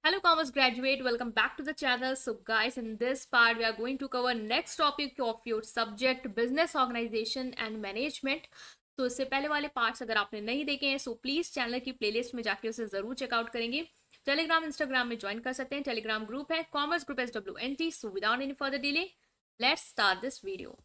Hello commerce graduate, welcome back to the channel. So guys, in this part we are going to cover next topic of your subject business organization and management. तो इससे पहले वाले parts अगर आपने नहीं देखे हैं so please channel की प्लेलिस्ट में जाके उसे जरूर चेकआउट करेंगे। टेलीग्राम इंस्टाग्राम में ज्वाइन कर सकते हैं। टेलीग्राम ग्रुप है commerce group SWNT। So without any further delay let's start this video.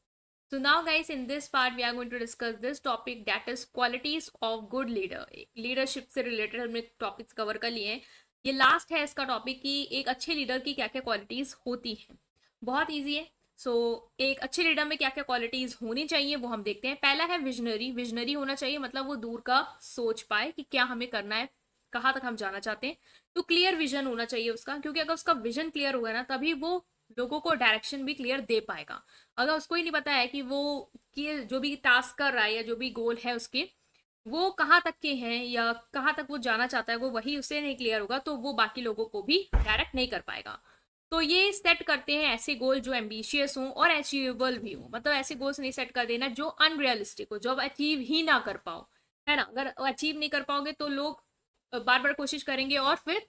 So now guys, in this part we are going to discuss this topic, that is qualities of good leader. Leadership से related हमने topics cover कर लिए हैं। ये last है इसका topic कि एक अच्छे लीडर की क्या क्या क्वालिटीज होती हैं। बहुत इजी है। सो एक अच्छे लीडर में क्या क्या क्वालिटीज होनी चाहिए वो हम देखते हैं। पहला है विजनरी। विजनरी होना चाहिए, मतलब वो दूर का सोच पाए कि क्या हमें करना है, कहाँ तक हम जाना चाहते हैं। तो क्लियर विजन होना चाहिए उसका, क्योंकि अगर उसका विजन क्लियर होगा ना तभी वो लोगों को डायरेक्शन भी क्लियर दे पाएगा। अगर उसको ही नहीं पता है कि वो कि जो भी टास्क कर रहा है या जो भी गोल है उसके वो कहाँ तक के हैं या कहाँ तक वो जाना चाहता है, वो वही उसे नहीं क्लियर होगा तो वो बाकी लोगों को भी डायरेक्ट नहीं कर पाएगा। तो ये सेट करते हैं ऐसे गोल जो एम्बिशियस हों और अचीवेबल भी हो। मतलब ऐसे गोल्स नहीं सेट कर देना जो अनरियलिस्टिक हो, जो अचीव ही ना कर पाओ, है ना। अगर अचीव नहीं कर पाओगे तो लोग बार बार कोशिश करेंगे और फिर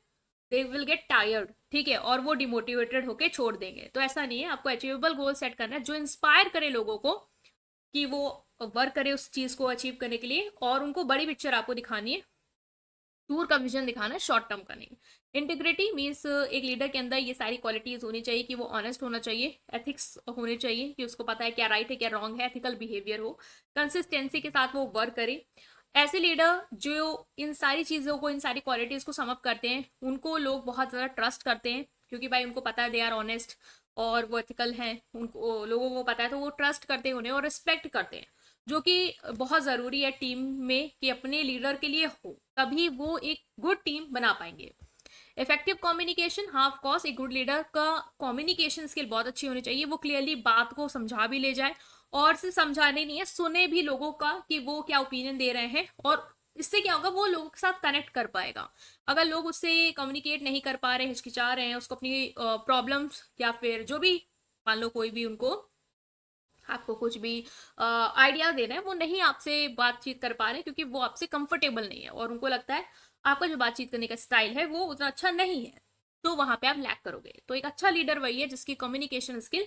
दे विल गेट टायर्ड, ठीक है, और वो डिमोटिवेटेड होके छोड़ देंगे। तो ऐसा नहीं है, आपको अचीवेबल गोल सेट करना है जो इंस्पायर करे लोगों को कि वो वर्क करे उस चीज को अचीव करने के लिए, और उनको बड़ी पिक्चर आपको दिखानी है, दूर का विजन दिखाना है, शॉर्ट टर्म का नहीं। इंटीग्रिटी मीन्स एक लीडर के अंदर ये सारी क्वालिटीज होनी चाहिए कि वो ऑनेस्ट होना चाहिए, एथिक्स होने चाहिए कि उसको पता है क्या राइट है क्या रॉन्ग है, एथिकल बिहेवियर हो, कंसिस्टेंसी के साथ वो वर्क करे। ऐसे लीडर जो इन सारी चीजों को, इन सारी क्वालिटीज को समअप करते हैं, उनको लोग बहुत ज्यादा ट्रस्ट करते हैं, क्योंकि भाई उनको पता है दे आर ऑनेस्ट और वो एथिकल हैं, उनको लोगों को पता है तो वो ट्रस्ट करते हैं उन्हें और रिस्पेक्ट करते हैं, जो कि बहुत ज़रूरी है टीम में कि अपने लीडर के लिए हो, तभी वो एक गुड टीम बना पाएंगे। इफेक्टिव कम्युनिकेशन, हाँ ऑफ कोर्स एक गुड लीडर का कम्युनिकेशन स्किल बहुत अच्छी होनी चाहिए। वो क्लियरली बात को समझा भी ले जाए, और सिर्फ समझाने नहीं है, सुने भी लोगों का कि वो क्या ओपिनियन दे रहे हैं, और इससे क्या होगा, वो लोगों के साथ कनेक्ट कर पाएगा। अगर लोग उससे कम्युनिकेट नहीं कर पा रहे, हिचकिचा रहे हैं, उसको अपनी प्रॉब्लम्स या फिर जो भी, मान लो कोई भी उनको आपको कुछ भी आइडिया दे रहे हैं, वो नहीं आपसे बातचीत कर पा रहे हैं क्योंकि वो आपसे कंफर्टेबल नहीं है और उनको लगता है आपका जो बातचीत करने का स्टाइल है वो उतना अच्छा नहीं है, तो वहां पे आप लैक करोगे। तो एक अच्छा लीडर वही है जिसकी कम्युनिकेशन स्किल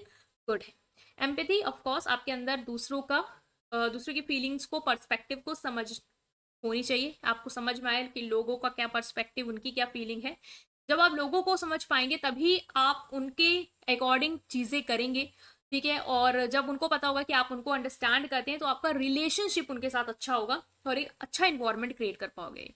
गुड है। एम्पैथी, ऑफ कोर्स आपके अंदर दूसरों का दूसरों की फीलिंग्स को, पर्सपेक्टिव को समझ होनी चाहिए। आपको समझ में आए कि लोगों का क्या पर्सपेक्टिव, उनकी क्या फीलिंग है। जब आप लोगों को समझ पाएंगे तभी आप उनके अकॉर्डिंग चीजें करेंगे, ठीक है। और जब उनको पता होगा कि आप उनको अंडरस्टैंड करते हैं तो आपका रिलेशनशिप उनके साथ अच्छा होगा और एक अच्छा इन्वायरमेंट क्रिएट कर पाओगे।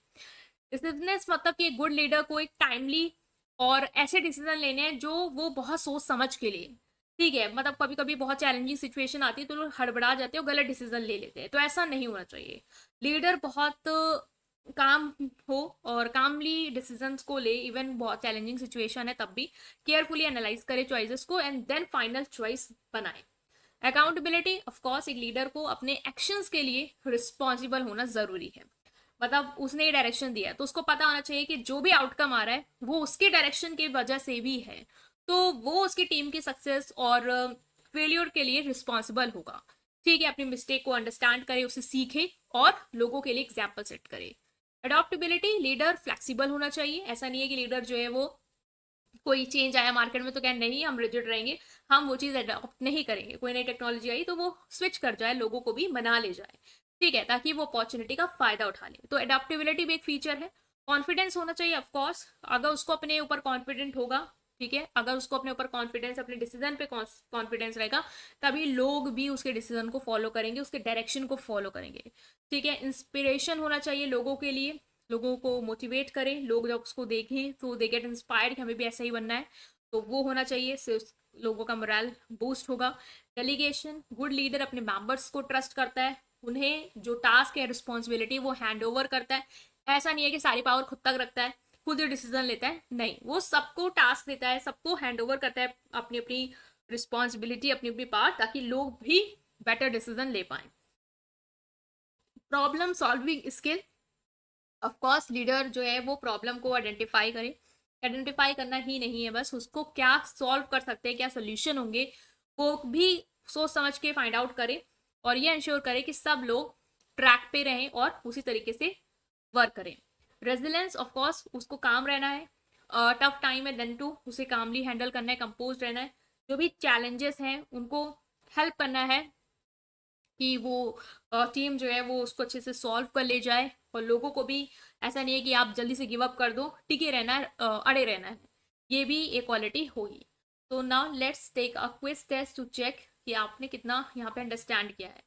डिसिप्लिन मतलब कि एक गुड लीडर को एक टाइमली और ऐसे डिसीजन लेने हैं जो वो बहुत सोच समझ के लिए, ठीक है। मतलब कभी कभी बहुत चैलेंजिंग सिचुएशन आती है तो लोग हड़बड़ा जाते हैं और गलत डिसीजन ले लेते हैं, तो ऐसा नहीं होना चाहिए। लीडर बहुत काम हो और कामली डिसीजंस को ले, इवन बहुत चैलेंजिंग सिचुएशन है तब भी केयरफुली एनालाइज करे चॉइसेस को एंड देन फाइनल चॉइस बनाए। अकाउंटेबिलिटी, ऑफ कोर्स एक लीडर को अपने एक्शंस के लिए रिस्पॉन्सिबल होना जरूरी है। मतलब उसने ये डायरेक्शन दिया है तो उसको पता होना चाहिए कि जो भी आउटकम आ रहा है वो उसके डायरेक्शन की वजह से भी है, तो वो उसकी टीम की सक्सेस और फेलियर के लिए रिस्पॉन्सिबल होगा, ठीक है। अपनी मिस्टेक को अंडरस्टैंड करे, उसे सीखे और लोगों के लिए एग्जाम्पल सेट करे। अडॉप्टेबिलिटी, लीडर फ्लेक्सिबल होना चाहिए। ऐसा नहीं है कि लीडर जो है वो कोई चेंज आया मार्केट में तो क्या नहीं हम रिजिड रहेंगे, हम वो चीज़ अडॉप्ट नहीं करेंगे। कोई नई टेक्नोलॉजी आई तो वो स्विच कर जाए, लोगों को भी मना ले जाए, ठीक है, ताकि वो अपॉर्चुनिटी का फायदा उठा ले। तो अडेप्टेबिलिटी भी एक फीचर है। कॉन्फिडेंस होना चाहिए, ऑफकोर्स अगर उसको अपने ऊपर कॉन्फिडेंट होगा, ठीक है, अगर उसको अपने ऊपर कॉन्फिडेंस, अपने डिसीजन पे कॉन्फिडेंस रहेगा, तभी लोग भी उसके डिसीजन को फॉलो करेंगे, उसके डायरेक्शन को फॉलो करेंगे, ठीक है। इंस्पिरेशन होना चाहिए लोगों के लिए, लोगों को मोटिवेट करें, लोग जब उसको देखें तो दे गेट इंस्पायर्ड कि हमें भी ऐसा ही बनना है, तो वो होना चाहिए, सिर्फ लोगों का मोरल बूस्ट होगा। डेलीगेशन, गुड लीडर अपने मेंबर्स को ट्रस्ट करता है, उन्हें जो टास्क है, रिस्पॉन्सिबिलिटी वो हैंड ओवर करता है। ऐसा नहीं है कि सारी पावर खुद तक रखता है, खुद ही डिसीजन लेता है, नहीं, वो सबको टास्क देता है, सबको हैंड ओवर करता है अपनी अपनी रिस्पॉन्सिबिलिटी, अपनी अपनी पार्ट, ताकि लोग भी बेटर डिसीजन ले पाए। Problem solving skill, of course leader जो है वो प्रॉब्लम को आइडेंटिफाई करे। आइडेंटिफाई करना ही नहीं है बस, उसको क्या सॉल्व कर सकते हैं, क्या सोल्यूशन होंगे, वो भी सोच समझ के फाइंड आउट करे, और ये इंश्योर करे कि सब लोग ट्रैक पे रहें और उसी तरीके से वर्क करें। रेजिलेंस, ऑफ कोर्स उसको काम रहना है, टफ टाइम है देन टू उसे कामली हैंडल करना है, कंपोज रहना है, जो भी चैलेंजेस हैं उनको हेल्प करना है कि वो टीम जो है वो उसको अच्छे से सॉल्व कर ले जाए, और लोगों को भी ऐसा नहीं है कि आप जल्दी से गिव अप कर दो, टिके रहना है, अड़े रहना है, ये भी एक क्वालिटी होगी। तो now let's take a quiz test to check कि आपने कितना यहाँ पे अंडरस्टैंड किया है।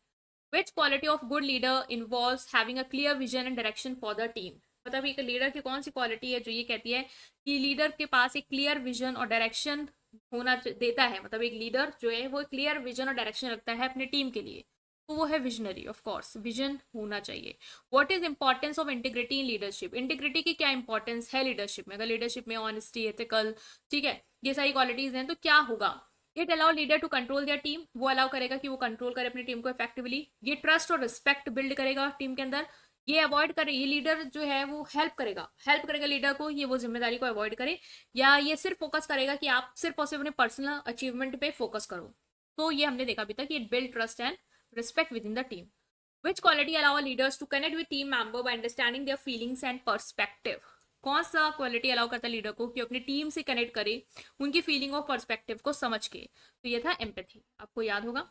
Which quality of good leader involves having a clear vision and direction for the team. मतलब एक लीडर की कौन सी क्वालिटी है जो ये कहती है कि लीडर के पास एक क्लियर विजन और डायरेक्शन देता है, मतलब एक लीडर जो है वो क्लियर विजन और डायरेक्शन रखता है अपने टीम के लिए, तो वो है विजनरी। ऑफ कोर्स विजन होना चाहिए। What is importance of integrity in leadership. Integrity की क्या इंपॉर्टेंस है लीडरशिप में, अगर लीडरशिप में ऑनेस्टी, एथिकल, ठीक है, ये सारी क्वालिटीज हैं तो क्या होगा। It allow leader to control their team, वो अलाउ करेगा कि वो कंट्रोल करे अपनी टीम को इफेक्टिवली। ये ट्रस्ट और रिस्पेक्ट बिल्ड करेगा टीम के अंदर। ये अवॉइड करे, ये लीडर जो है वो हेल्प करेगा लीडर को ये वो जिम्मेदारी को अवॉइड करे, या ये सिर्फ फोकस करेगा कि आप सिर्फ और सिर्फ अपने पर्सनल अचीवमेंट पे फोकस करो। तो ये हमने देखा अभी तक, it build trust and respect within the team. Which quality allow leaders to connect with team member by understanding their feelings and perspective. कौन सा क्वालिटी अलाउ करता है लीडर को कि अपनी टीम से कनेक्ट करे, उनकी फीलिंग और पर्सपेक्टिव को समझ के। तो ये था एम्पैथी, आपको याद होगा।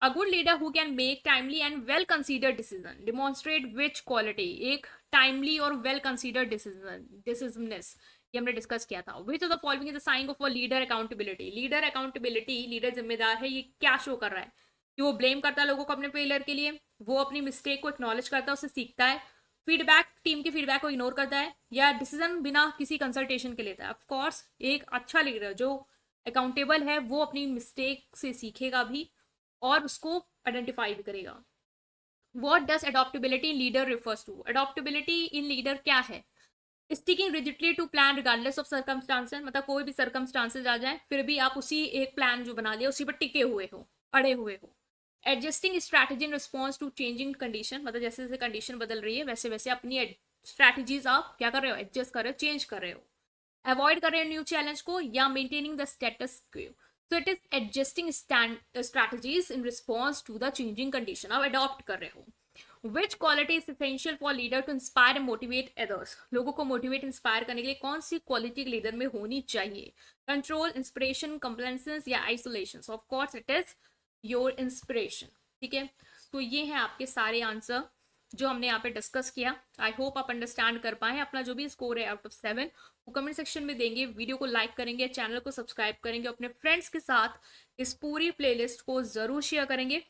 A good leader who can make timely and well considered decision demonstrate which quality. एक टाइमली और वेल कंसीडर्ड डिसीजननेस, ये हमने डिस्कस किया था। Which of the following is the sign of a leader accountability. Leader accountability, leader जिम्मेदार है, ये क्या शो कर रहा है कि वो ब्लेम करता है लोगों को अपने फेलियर के लिए, वो अपनी मिस्टेक को एक्नॉलेज करता है, उससे सीखता है, फीडबैक, टीम के फीडबैक को इग्नोर करता है, या डिसीजन बिना किसी कंसल्टेशन के लेता है। ऑफ कोर्स एक अच्छा लीडर जो अकाउंटेबल है वो अपनी मिस्टेक से सीखेगा भी और उसको आइडेंटिफाई भी करेगा। What does adaptability in leader refers to. Adaptability in leader क्या है। Sticking rigidly to plan regardless of circumstances, मतलब कोई भी सर्कमस्टांसेस आ जाए फिर भी आप उसी एक प्लान जो बना लिया उसी पर टिके हुए हो, अड़े हुए हो। Adjusting strategy in response to changing condition, मतलब जैसे जैसे कंडीशन बदल रही है वैसे वैसे अपनी स्ट्रैटेजीज आप क्या कर रहे हो, एडजस्ट कर रहे हो, चेंज कर रहे हो। अवॉइड कर रहे हो न्यू चैलेंज को या maintaining the status quo. So it is adjusting strategies in response to the changing condition, आप अडॉप्ट कर रहे हो। Which quality is essential for leader to inspire and motivate others. लोगों को मोटिवेट इंस्पायर करने के लिए कौन सी क्वालिटी लीडर में होनी चाहिए। कंट्रोल, इंस्पिरेशन, कंप्लेंसेंस या isolation. Of course it is your inspiration. ठीक है, तो ये हैं आपके सारे आंसर जो हमने यहाँ पे डिस्कस किया। आई होप आप अंडरस्टैंड कर पाए। अपना जो भी स्कोर है आउट ऑफ 7 वो कमेंट सेक्शन में देंगे, वीडियो को लाइक करेंगे, चैनल को सब्सक्राइब करेंगे, अपने फ्रेंड्स के साथ इस पूरी प्लेलिस्ट को जरूर शेयर करेंगे,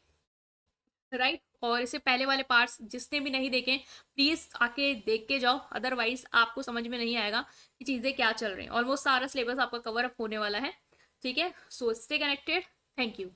राइट। और इससे पहले वाले पार्ट्स जिसने भी नहीं देखे प्लीज आके देख के जाओ, अदरवाइज आपको समझ में नहीं आएगा कि चीजें क्या चल रही हैं। ऑलमोस्ट सारा सिलेबस आपका कवर अप होने वाला है, ठीक है। So stay connected, thank you.